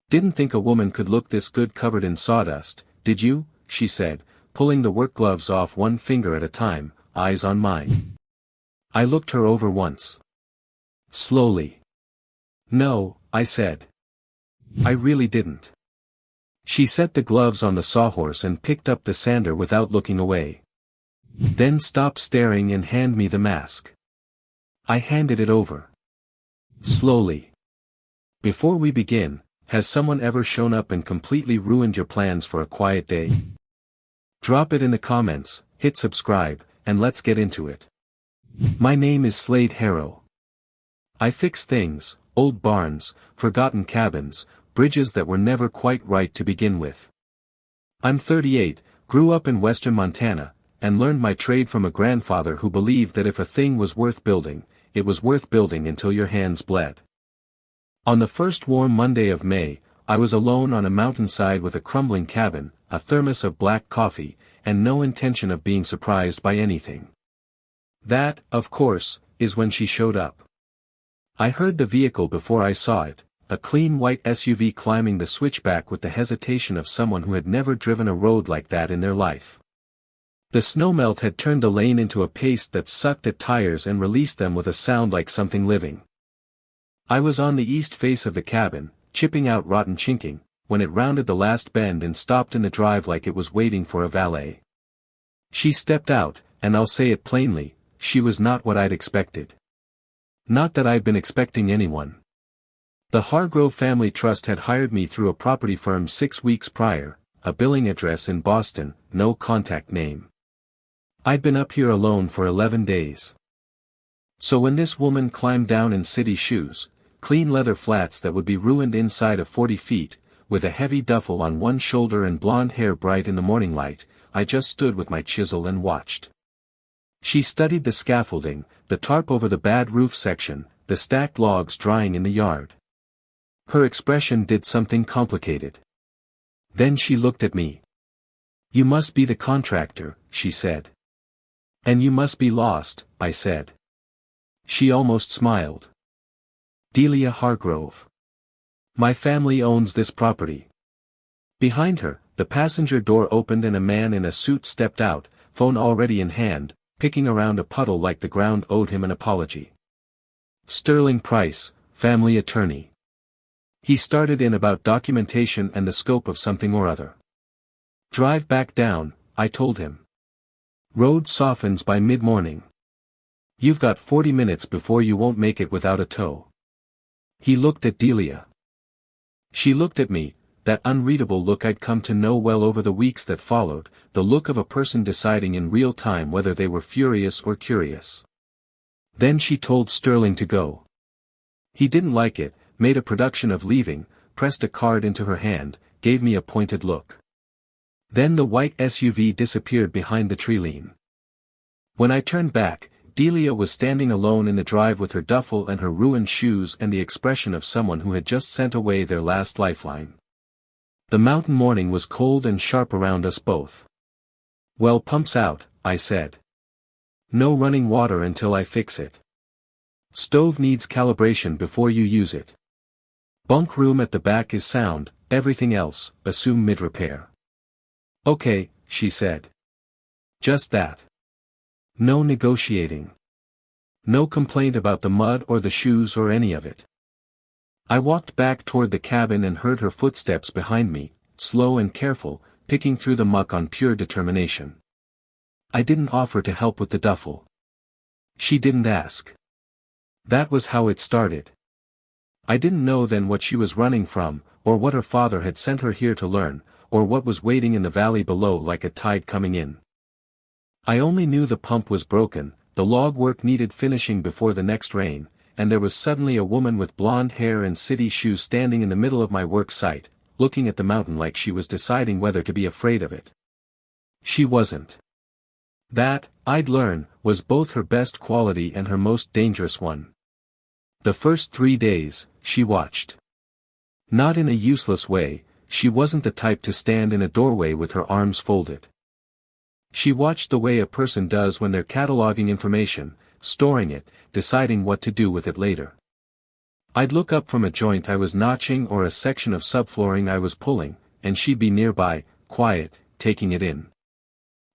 Didn't think a woman could look this good covered in sawdust, did you? She said, pulling the work gloves off one finger at a time, eyes on mine. I looked her over once. Slowly. No, I said. I really didn't. She set the gloves on the sawhorse and picked up the sander without looking away. Then stopped staring and handed me the mask. I handed it over. Slowly. Before we begin, has someone ever shown up and completely ruined your plans for a quiet day? Drop it in the comments, hit subscribe, and let's get into it. My name is Slade Harrow. I fix things, old barns, forgotten cabins, bridges that were never quite right to begin with. I'm 38, grew up in western Montana, and learned my trade from a grandfather who believed that if a thing was worth building, it was worth building until your hands bled. On the first warm Monday of May, I was alone on a mountainside with a crumbling cabin, a thermos of black coffee, and no intention of being surprised by anything. That, of course, is when she showed up. I heard the vehicle before I saw it, a clean white SUV climbing the switchback with the hesitation of someone who had never driven a road like that in their life. The snowmelt had turned the lane into a paste that sucked at tires and released them with a sound like something living. I was on the east face of the cabin, chipping out rotten chinking, when it rounded the last bend and stopped in the drive like it was waiting for a valet. She stepped out, and I'll say it plainly, she was not what I'd expected. Not that I'd been expecting anyone. The Hargrove Family Trust had hired me through a property firm 6 weeks prior, a billing address in Boston, no contact name. I'd been up here alone for 11 days. So when this woman climbed down in city shoes, clean leather flats that would be ruined inside of 40 feet, with a heavy duffel on one shoulder and blonde hair bright in the morning light, I just stood with my chisel and watched. She studied the scaffolding, the tarp over the bad roof section, the stacked logs drying in the yard. Her expression did something complicated. Then she looked at me. "You must be the contractor," she said. "And you must be lost," I said. She almost smiled. "Delia Hargrove. My family owns this property." Behind her, the passenger door opened and a man in a suit stepped out, phone already in hand, picking around a puddle like the ground owed him an apology. "Sterling Price, family attorney." He started in about documentation and the scope of something or other. "Drive back down," I told him. "Road softens by mid-morning. You've got 40 minutes before you won't make it without a tow." He looked at Delia. She looked at me, that unreadable look I'd come to know well over the weeks that followed, the look of a person deciding in real time whether they were furious or curious. Then she told Sterling to go. He didn't like it, made a production of leaving, pressed a card into her hand, gave me a pointed look. Then the white SUV disappeared behind the tree-line. When I turned back, Delia was standing alone in the drive with her duffel and her ruined shoes and the expression of someone who had just sent away their last lifeline. The mountain morning was cold and sharp around us both. "Well, pump's out," I said. "No running water until I fix it. Stove needs calibration before you use it. Bunk room at the back is sound, everything else, assume mid-repair." "Okay," she said. Just that. No negotiating. No complaint about the mud or the shoes or any of it. I walked back toward the cabin and heard her footsteps behind me, slow and careful, picking through the muck on pure determination. I didn't offer to help with the duffel. She didn't ask. That was how it started. I didn't know then what she was running from, or what her father had sent her here to learn, or what was waiting in the valley below like a tide coming in. I only knew the pump was broken, the log work needed finishing before the next rain, and there was suddenly a woman with blonde hair and city shoes standing in the middle of my work site, looking at the mountain like she was deciding whether to be afraid of it. She wasn't. That, I'd learn, was both her best quality and her most dangerous one. The first 3 days, she watched. Not in a useless way, she wasn't the type to stand in a doorway with her arms folded. She watched the way a person does when they're cataloging information, storing it, deciding what to do with it later. I'd look up from a joint I was notching or a section of subflooring I was pulling, and she'd be nearby, quiet, taking it in.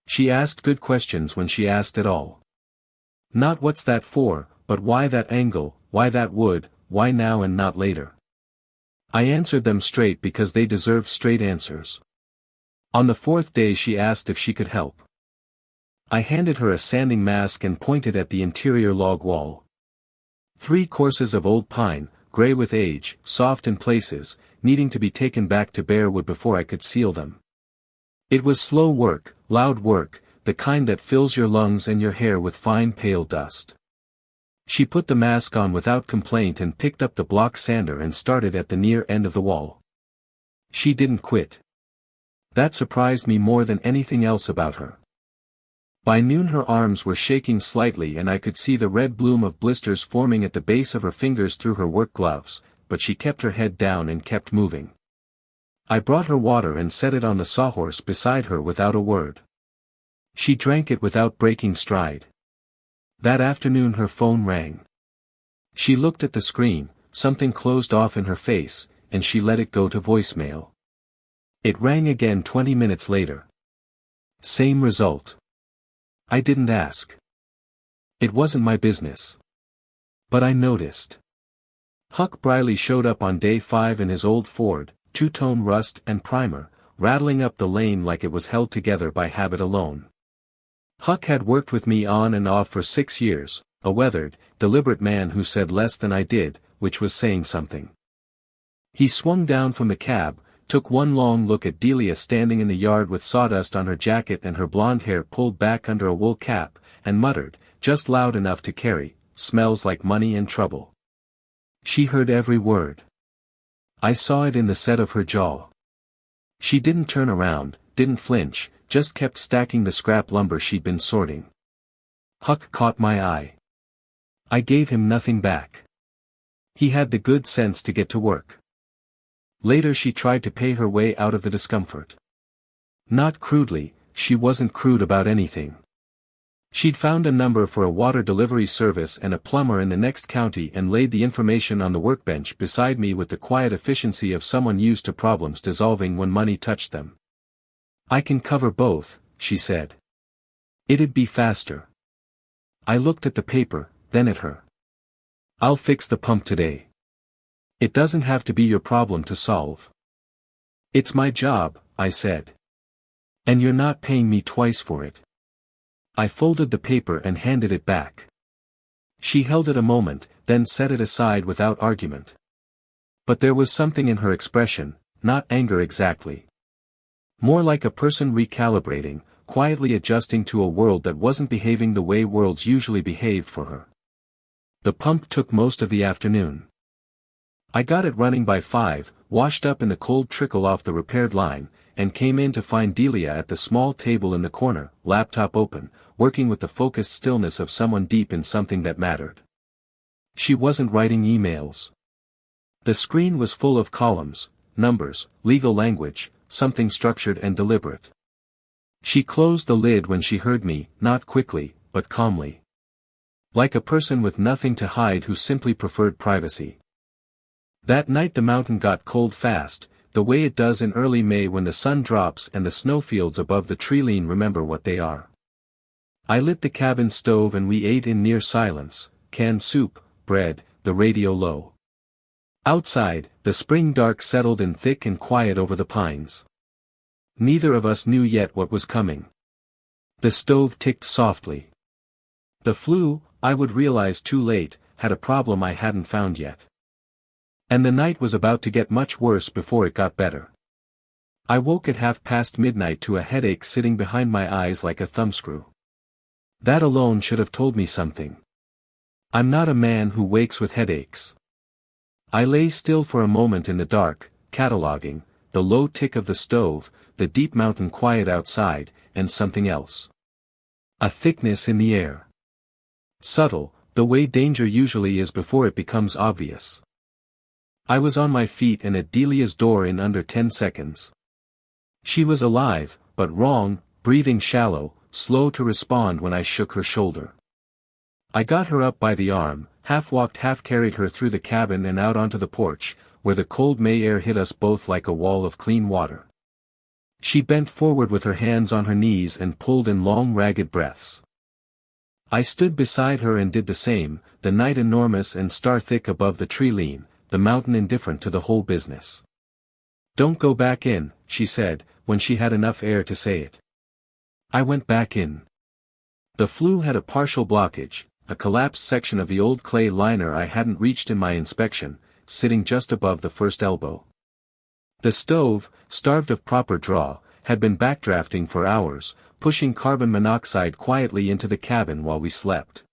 She asked good questions when she asked at all. Not what's that for, but why that angle, why that wood, why now and not later. I answered them straight because they deserved straight answers. On the fourth day she asked if she could help. I handed her a sanding mask and pointed at the interior log wall. 3 courses of old pine, gray with age, soft in places, needing to be taken back to bare wood before I could seal them. It was slow work, loud work, the kind that fills your lungs and your hair with fine pale dust. She put the mask on without complaint and picked up the block sander and started at the near end of the wall. She didn't quit. That surprised me more than anything else about her. By noon her arms were shaking slightly and I could see the red bloom of blisters forming at the base of her fingers through her work gloves, but she kept her head down and kept moving. I brought her water and set it on the sawhorse beside her without a word. She drank it without breaking stride. That afternoon her phone rang. She looked at the screen, something closed off in her face, and she let it go to voicemail. It rang again 20 minutes later. Same result. I didn't ask. It wasn't my business. But I noticed. Huck Briley showed up on day 5 in his old Ford, two-tone rust and primer, rattling up the lane like it was held together by habit alone. Huck had worked with me on and off for 6 years, a weathered, deliberate man who said less than I did, which was saying something. He swung down from the cab, took one long look at Delia standing in the yard with sawdust on her jacket and her blonde hair pulled back under a wool cap, and muttered, just loud enough to carry, "Smells like money and trouble." She heard every word. I saw it in the set of her jaw. She didn't turn around, didn't flinch, just kept stacking the scrap lumber she'd been sorting. Huck caught my eye. I gave him nothing back. He had the good sense to get to work. Later she tried to pay her way out of the discomfort. Not crudely, she wasn't crude about anything. She'd found a number for a water delivery service and a plumber in the next county and laid the information on the workbench beside me with the quiet efficiency of someone used to problems dissolving when money touched them. "I can cover both," she said. "It'd be faster." I looked at the paper, then at her. "I'll fix the pump today. It doesn't have to be your problem to solve." "It's my job," I said. "And you're not paying me twice for it." I folded the paper and handed it back. She held it a moment, then set it aside without argument. But there was something in her expression, not anger exactly. More like a person recalibrating, quietly adjusting to a world that wasn't behaving the way worlds usually behaved for her. The pump took most of the afternoon. I got it running by 5, washed up in the cold trickle off the repaired line, and came in to find Delia at the small table in the corner, laptop open, working with the focused stillness of someone deep in something that mattered. She wasn't writing emails. The screen was full of columns, numbers, legal language, something structured and deliberate. She closed the lid when she heard me, not quickly, but calmly. Like a person with nothing to hide who simply preferred privacy. That night the mountain got cold fast, the way it does in early May when the sun drops and the snowfields above the treeline remember what they are. I lit the cabin stove and we ate in near silence, canned soup, bread, the radio low. Outside, the spring dark settled in thick and quiet over the pines. Neither of us knew yet what was coming. The stove ticked softly. The flu, I would realize too late, had a problem I hadn't found yet. And the night was about to get much worse before it got better. I woke at midnight to a headache sitting behind my eyes like a thumbscrew. That alone should have told me something. I'm not a man who wakes with headaches. I lay still for a moment in the dark, cataloging, the low tick of the stove, the deep mountain quiet outside, and something else. A thickness in the air. Subtle, the way danger usually is before it becomes obvious. I was on my feet and at Delia's door in under 10 seconds. She was alive, but wrong, breathing shallow, slow to respond when I shook her shoulder. I got her up by the arm, half-walked half-carried her through the cabin and out onto the porch, where the cold May air hit us both like a wall of clean water. She bent forward with her hands on her knees and pulled in long ragged breaths. I stood beside her and did the same, the night enormous and star-thick above the tree-line, the mountain indifferent to the whole business. "Don't go back in," she said, when she had enough air to say it. I went back in. The flue had a partial blockage, a collapsed section of the old clay liner I hadn't reached in my inspection, sitting just above the first elbow. The stove, starved of proper draw, had been backdrafting for hours, pushing carbon monoxide quietly into the cabin while we slept.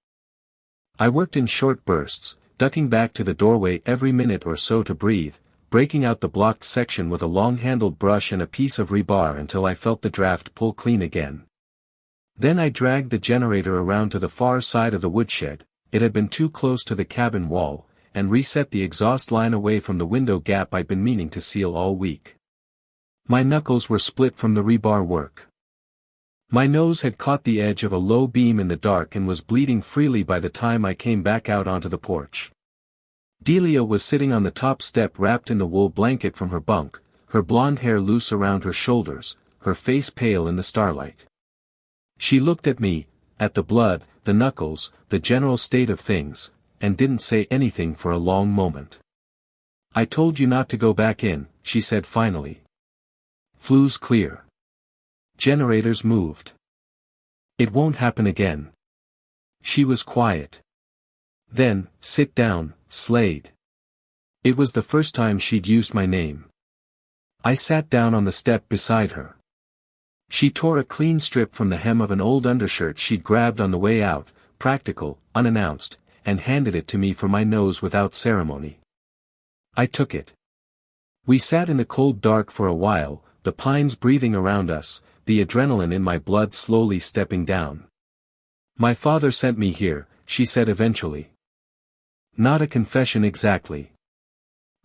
I worked in short bursts, ducking back to the doorway every minute or so to breathe, breaking out the blocked section with a long-handled brush and a piece of rebar until I felt the draft pull clean again. Then I dragged the generator around to the far side of the woodshed, it had been too close to the cabin wall, and reset the exhaust line away from the window gap I'd been meaning to seal all week. My knuckles were split from the rebar work. My nose had caught the edge of a low beam in the dark and was bleeding freely by the time I came back out onto the porch. Delia was sitting on the top step wrapped in the wool blanket from her bunk, her blonde hair loose around her shoulders, her face pale in the starlight. She looked at me, at the blood, the knuckles, the general state of things, and didn't say anything for a long moment. "I told you not to go back in," she said finally. "Flue's clear. Generators moved. It won't happen again." She was quiet. Then, "Sit down, Slade." It was the first time she'd used my name. I sat down on the step beside her. She tore a clean strip from the hem of an old undershirt she'd grabbed on the way out, practical, unannounced, and handed it to me for my nose without ceremony. I took it. We sat in the cold dark for a while, the pines breathing around us, the adrenaline in my blood slowly stepping down. "My father sent me here," she said eventually. Not a confession exactly.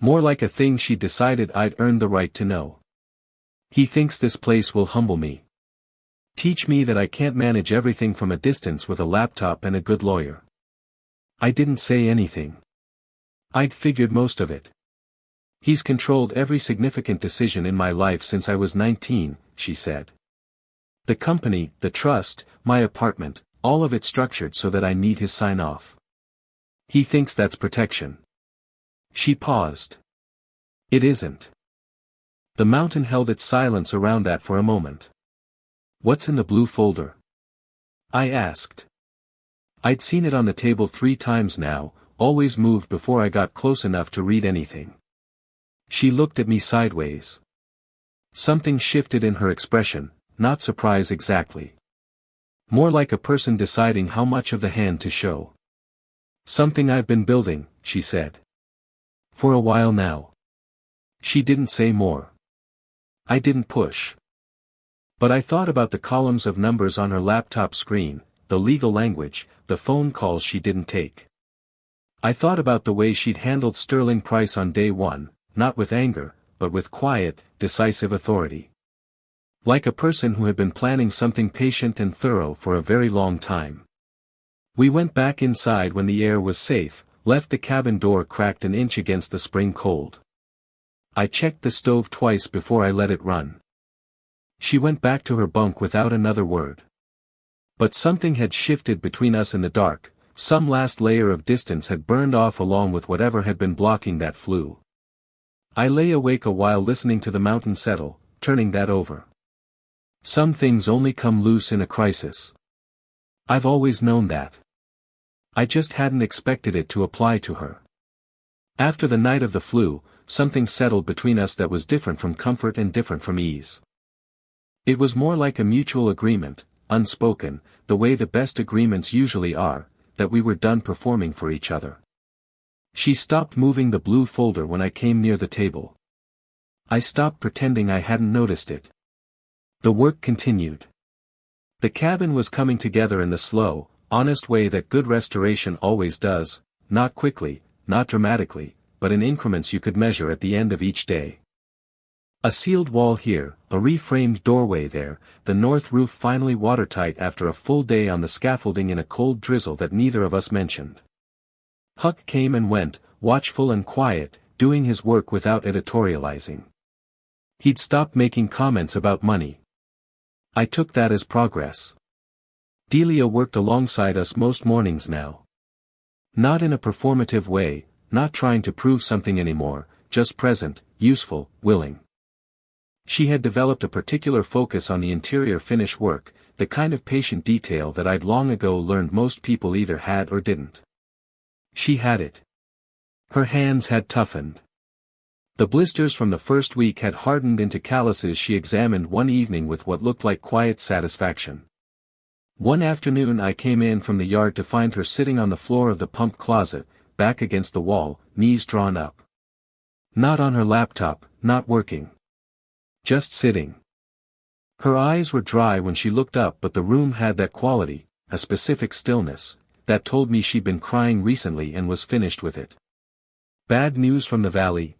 More like a thing she decided I'd earned the right to know. "He thinks this place will humble me. Teach me that I can't manage everything from a distance with a laptop and a good lawyer." I didn't say anything. I'd figured most of it. "He's controlled every significant decision in my life since I was 19, she said. "The company, the trust, my apartment, all of it structured so that I need his sign-off. He thinks that's protection." She paused. "It isn't." The mountain held its silence around that for a moment. "What's in the blue folder?" I asked. I'd seen it on the table 3 times now, always moved before I got close enough to read anything. She looked at me sideways. Something shifted in her expression, not surprise exactly. More like a person deciding how much of the hand to show. "Something I've been building," she said. "For a while now." She didn't say more. I didn't push. But I thought about the columns of numbers on her laptop screen, the legal language, the phone calls she didn't take. I thought about the way she'd handled Sterling Price on day one, not with anger, but with quiet, decisive authority. Like a person who had been planning something patient and thorough for a very long time. We went back inside when the air was safe, left the cabin door cracked an inch against the spring cold. I checked the stove twice before I let it run. She went back to her bunk without another word. But something had shifted between us in the dark, some last layer of distance had burned off along with whatever had been blocking that flue. I lay awake a while listening to the mountain settle, turning that over. Some things only come loose in a crisis. I've always known that. I just hadn't expected it to apply to her. After the night of the flue, something settled between us that was different from comfort and different from ease. It was more like a mutual agreement, unspoken, the way the best agreements usually are, that we were done performing for each other. She stopped moving the blue folder when I came near the table. I stopped pretending I hadn't noticed it. The work continued. The cabin was coming together in the slow, honest way that good restoration always does, not quickly, not dramatically, but in increments you could measure at the end of each day. A sealed wall here, a reframed doorway there, the north roof finally watertight after a full day on the scaffolding in a cold drizzle that neither of us mentioned. Huck came and went, watchful and quiet, doing his work without editorializing. He'd stopped making comments about money. I took that as progress. Delia worked alongside us most mornings now. Not in a performative way, not trying to prove something anymore, just present, useful, willing. She had developed a particular focus on the interior finish work, the kind of patient detail that I'd long ago learned most people either had or didn't. She had it. Her hands had toughened. The blisters from the first week had hardened into calluses she examined one evening with what looked like quiet satisfaction. One afternoon I came in from the yard to find her sitting on the floor of the pump closet, back against the wall, knees drawn up. Not on her laptop, not working. Just sitting. Her eyes were dry when she looked up, but the room had that quality, a specific stillness, that told me she'd been crying recently and was finished with it. Bad news from the valley?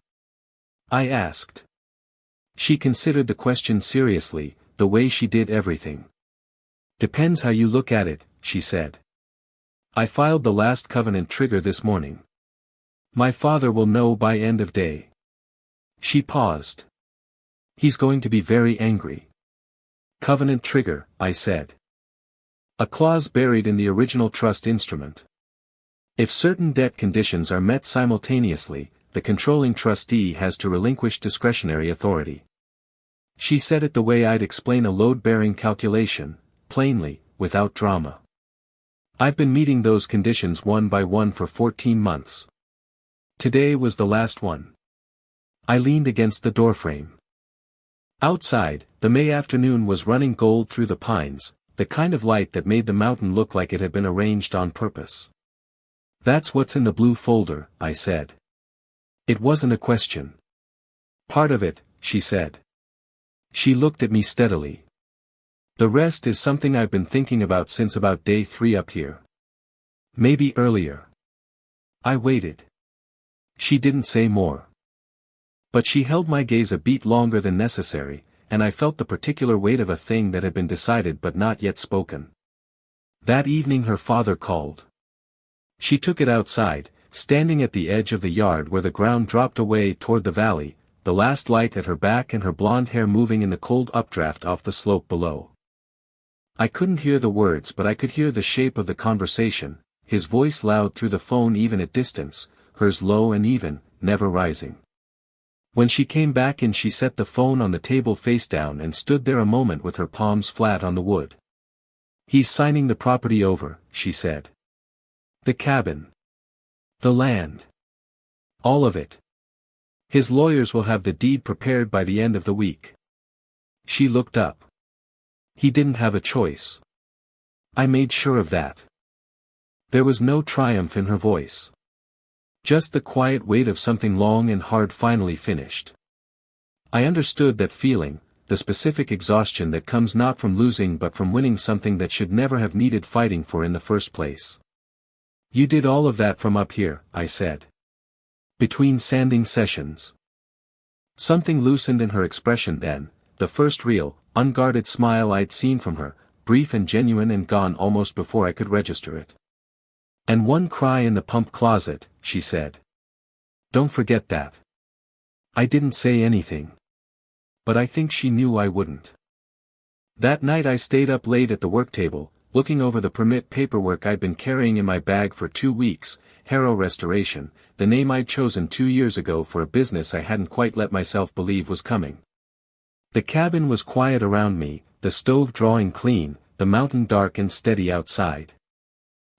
I asked. She considered the question seriously, the way she did everything. Depends how you look at it, she said. I filed the last covenant trigger this morning. My father will know by end of day. She paused. He's going to be very angry. Covenant trigger, I said. A clause buried in the original trust instrument. If certain debt conditions are met simultaneously, the controlling trustee has to relinquish discretionary authority. She said it the way I'd explain a load-bearing calculation, plainly, without drama. I've been meeting those conditions one by one for 14 months. Today was the last one. I leaned against the doorframe. Outside, the May afternoon was running gold through the pines, the kind of light that made the mountain look like it had been arranged on purpose. That's what's in the blue folder, I said. It wasn't a question. Part of it, she said. She looked at me steadily. The rest is something I've been thinking about since about day 3 up here. Maybe earlier. I waited. She didn't say more. But she held my gaze a beat longer than necessary, and I felt the particular weight of a thing that had been decided but not yet spoken. That evening her father called. She took it outside, standing at the edge of the yard where the ground dropped away toward the valley, the last light at her back and her blonde hair moving in the cold updraft off the slope below. I couldn't hear the words, but I could hear the shape of the conversation, his voice loud through the phone even at distance, hers low and even, never rising. When she came back in, she set the phone on the table face down and stood there a moment with her palms flat on the wood. He's signing the property over, she said. The cabin. The land. All of it. His lawyers will have the deed prepared by the end of the week. She looked up. He didn't have a choice. I made sure of that. There was no triumph in her voice. Just the quiet weight of something long and hard finally finished. I understood that feeling, the specific exhaustion that comes not from losing but from winning something that should never have needed fighting for in the first place. You did all of that from up here, I said. Between sanding sessions. Something loosened in her expression then, the first real, unguarded smile I'd seen from her, brief and genuine and gone almost before I could register it. And one cry in the pump closet, she said. Don't forget that. I didn't say anything. But I think she knew I wouldn't. That night I stayed up late at the work table, looking over the permit paperwork I'd been carrying in my bag for 2 weeks, Harrow Restoration, the name I'd chosen 2 years ago for a business I hadn't quite let myself believe was coming. The cabin was quiet around me, the stove drawing clean, the mountain dark and steady outside.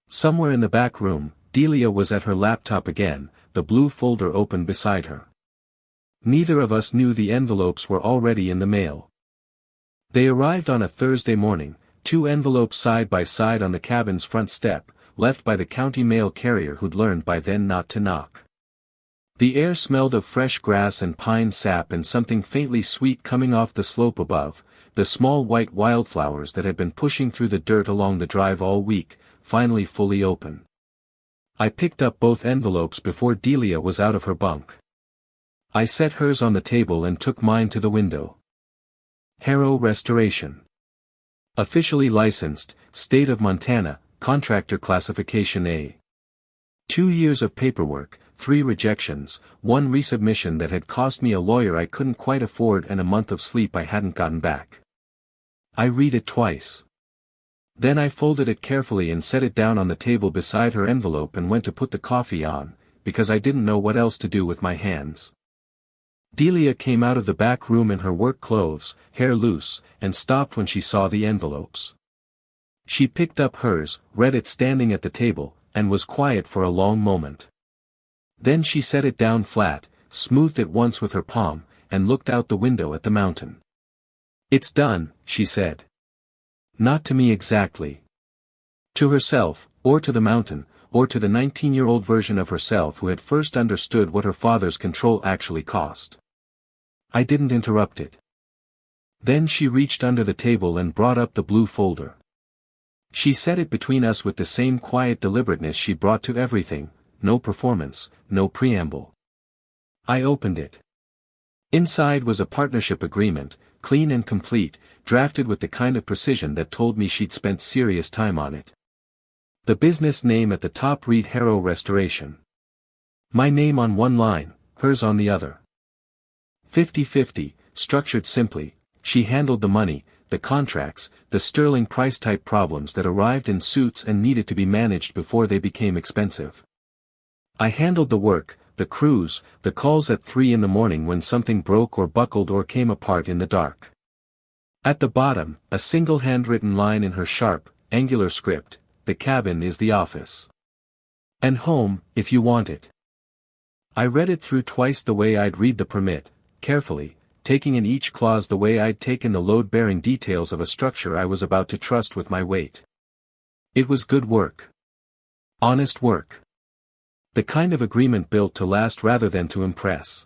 Somewhere in the back room, Delia was at her laptop again, the blue folder open beside her. Neither of us knew the envelopes were already in the mail. They arrived on a Thursday morning, 2 envelopes side by side on the cabin's front step, left by the county mail carrier who'd learned by then not to knock. The air smelled of fresh grass and pine sap and something faintly sweet coming off the slope above, the small white wildflowers that had been pushing through the dirt along the drive all week, finally fully open. I picked up both envelopes before Delia was out of her bunk. I set hers on the table and took mine to the window. Harrow Restoration. Officially licensed, State of Montana, Contractor Classification A. 2 years of paperwork, 3 rejections, 1 resubmission that had cost me a lawyer I couldn't quite afford and a month of sleep I hadn't gotten back. I read it twice. Then I folded it carefully and set it down on the table beside her envelope and went to put the coffee on, because I didn't know what else to do with my hands. Delia came out of the back room in her work clothes, hair loose, and stopped when she saw the envelopes. She picked up hers, read it standing at the table, and was quiet for a long moment. Then she set it down flat, smoothed it once with her palm, and looked out the window at the mountain. "It's done," she said. Not to me exactly. To herself, or to the mountain, or to the 19-year-old version of herself who had first understood what her father's control actually cost. I didn't interrupt it. Then she reached under the table and brought up the blue folder. She set it between us with the same quiet deliberateness she brought to everything, no performance, no preamble. I opened it. Inside was a partnership agreement, clean and complete, drafted with the kind of precision that told me she'd spent serious time on it. The business name at the top read Harrow Restoration. My name on one line, hers on the other. 50-50, structured simply. She handled the money, the contracts, the sterling price-type problems that arrived in suits and needed to be managed before they became expensive. I handled the work, the crews, the calls at 3 in the morning when something broke or buckled or came apart in the dark. At the bottom, a single handwritten line in her sharp, angular script: "The cabin is the office. And home, if you want it." I read it through twice the way I'd read the permit, carefully, taking in each clause the way I'd taken the load-bearing details of a structure I was about to trust with my weight. It was good work. Honest work. The kind of agreement built to last rather than to impress.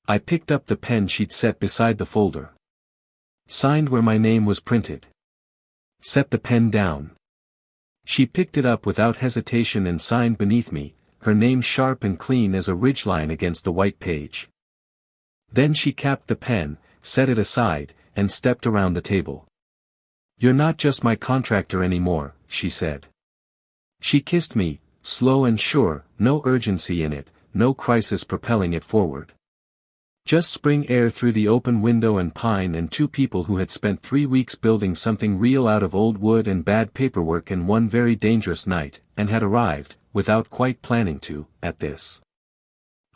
I picked up the pen she'd set beside the folder. Signed where my name was printed. Set the pen down. She picked it up without hesitation and signed beneath me, her name sharp and clean as a ridgeline against the white page. Then she capped the pen, set it aside, and stepped around the table. "You're not just my contractor anymore," she said. She kissed me, slow and sure, no urgency in it, no crisis propelling it forward. Just spring air through the open window and pine and 2 people who had spent 3 weeks building something real out of old wood and bad paperwork in one very dangerous night, and had arrived, without quite planning to, at this.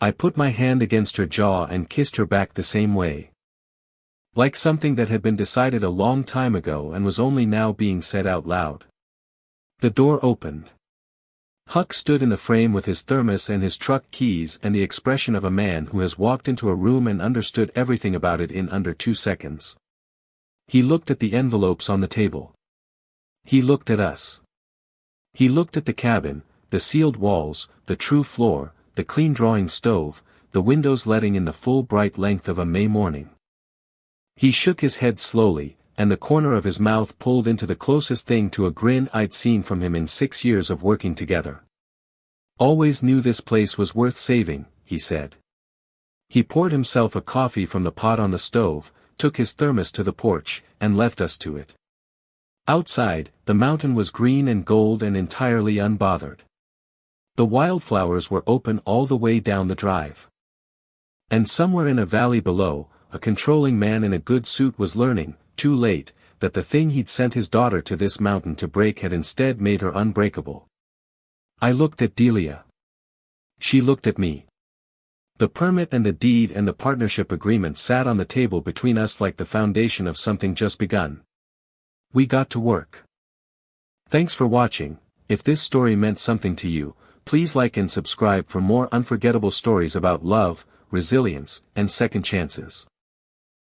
I put my hand against her jaw and kissed her back the same way. Like something that had been decided a long time ago and was only now being said out loud. The door opened. Huck stood in the frame with his thermos and his truck keys and the expression of a man who has walked into a room and understood everything about it in under 2 seconds. He looked at the envelopes on the table. He looked at us. He looked at the cabin, the sealed walls, the true floor, the clean drawing stove, the windows letting in the full bright length of a May morning. He shook his head slowly, and the corner of his mouth pulled into the closest thing to a grin I'd seen from him in 6 years of working together. "Always knew this place was worth saving," he said. He poured himself a coffee from the pot on the stove, took his thermos to the porch, and left us to it. Outside, the mountain was green and gold and entirely unbothered. The wildflowers were open all the way down the drive. And somewhere in a valley below, a controlling man in a good suit was learning, too late, that the thing he'd sent his daughter to this mountain to break had instead made her unbreakable. I looked at Delia. She looked at me. The permit and the deed and the partnership agreement sat on the table between us like the foundation of something just begun. We got to work. Thanks for watching. If this story meant something to you, please like and subscribe for more unforgettable stories about love, resilience, and second chances.